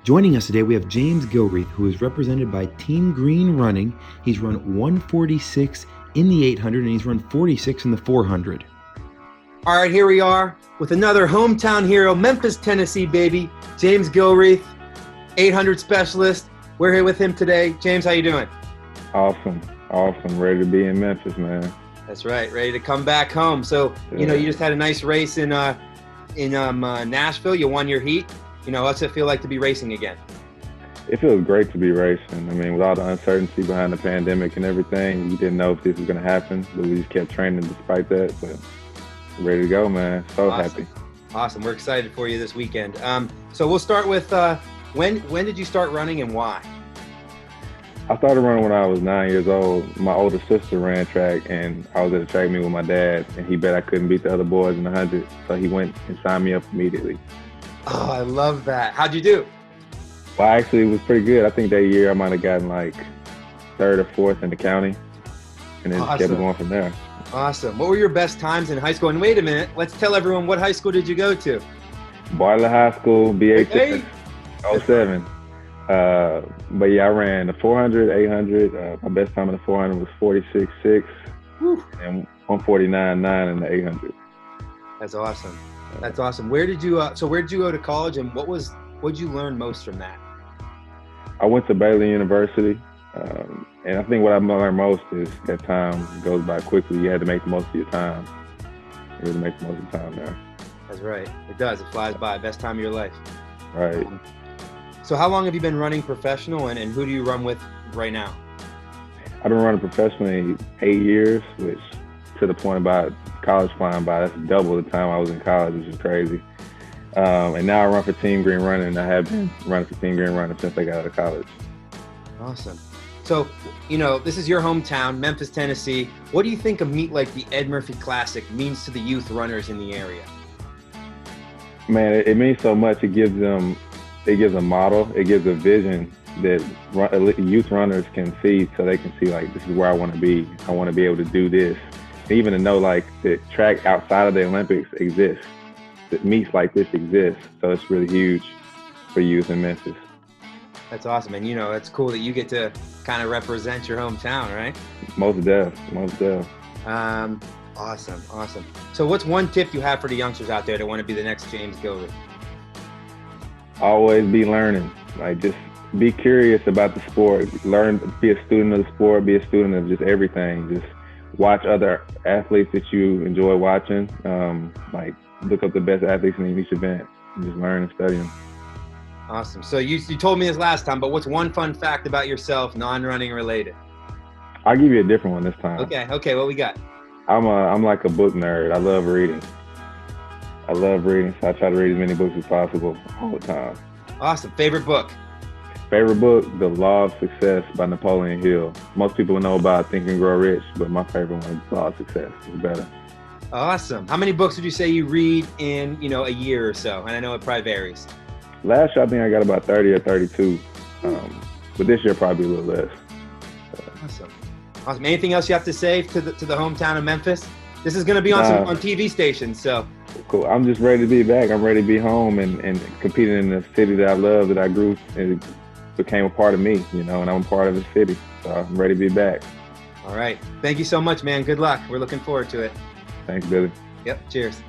Joining us today, we have James Gilreath, who is represented by Team Green Running. He's run 146 in the 800, and he's run 46 in the 400. All right, here we are with another hometown hero, Memphis, Tennessee, baby, James Gilreath, 800 specialist. We're here with him today. James, how you doing? Awesome. Ready to be in Memphis, man. That's right, ready to come back home. So, you just had a nice race in Nashville. You won your heat. What's it feel like to be racing again? It feels great to be racing. I mean, with all the uncertainty behind the pandemic and everything, we didn't know if this was going to happen, but we just kept training despite that. But ready to go, man. So awesome. Happy. Awesome. We're excited for you this weekend. So we'll start with when did you start running and why? I started running when I was 9 years old. My older sister ran track, and I was at a track meet with my dad, and he bet I couldn't beat the other boys in the 100, so he went and signed me up immediately. Oh, I love that. How'd you do? Well, actually, it was pretty good. I think that year I might have gotten like third or fourth in the county, and then just kept going from there. Awesome. What were your best times in high school? And wait a minute, let's tell everyone, what high school did you go to? Bartlett High School, BHS, 07. But yeah, I ran the 400, 800. My best time in the 400 was 46.6 and 149.9 in the 800. That's awesome. That's awesome. Where did you go to college, and what'd you learn most from that? I went to Baylor University, and I think what I learned most is that time goes by quickly. You had to make the most of your time. You had to make the most of the time there. That's right. It does. It flies by. Best time of your life. Right. So how long have you been running professional, and who do you run with right now? I've been running professionally 8 years, which to the point about college flying by, that's double the time I was in college, which is crazy. And now I run for Team Green Running, and I have been running for Team Green Running since I got out of college. Awesome. So, this is your hometown, Memphis, Tennessee. What do you think a meet like the Ed Murphy Classic means to the youth runners in the area? Man, it means so much. It gives them a model. It gives a vision that youth runners can see, so they can see, like, this is where I want to be. I want to be able to do this. And even to know, like, that track outside of the Olympics exists, that meets like this exist. So it's really huge for youth in Memphis. That's awesome. And, it's cool that you get to kind of represent your hometown, right? Most def. Awesome. So what's one tip you have for the youngsters out there that want to be the next James Gilreath? Always be learning. Like, just be curious about the sport. Learn, be a student of the sport, be a student of just everything. Just watch other athletes that you enjoy watching. Like, look up the best athletes in each event and just learn and study them. Awesome. So you told me this last time, but what's one fun fact about yourself, non-running related? I'll give you a different one this time. Okay. What we got? I'm like a book nerd. I love reading. So I try to read as many books as possible all the time. Awesome. Favorite book? Favorite book, The Law of Success by Napoleon Hill. Most people know about Think and Grow Rich, but my favorite one is The Law of Success. It's better. Awesome. How many books would you say you read in, a year or so? And I know it probably varies. Last year, I think I got about 30 or 32. But this year, probably a little less. Awesome. Anything else you have to say to the hometown of Memphis? This is going to be on TV stations, so. Cool. I'm just ready to be back. I'm ready to be home and competing in the city that I love, that I grew and became a part of me, and I'm a part of the city. So I'm ready to be back. All right. Thank you so much, man. Good luck. We're looking forward to it. Thanks, Billy. Yep. Cheers.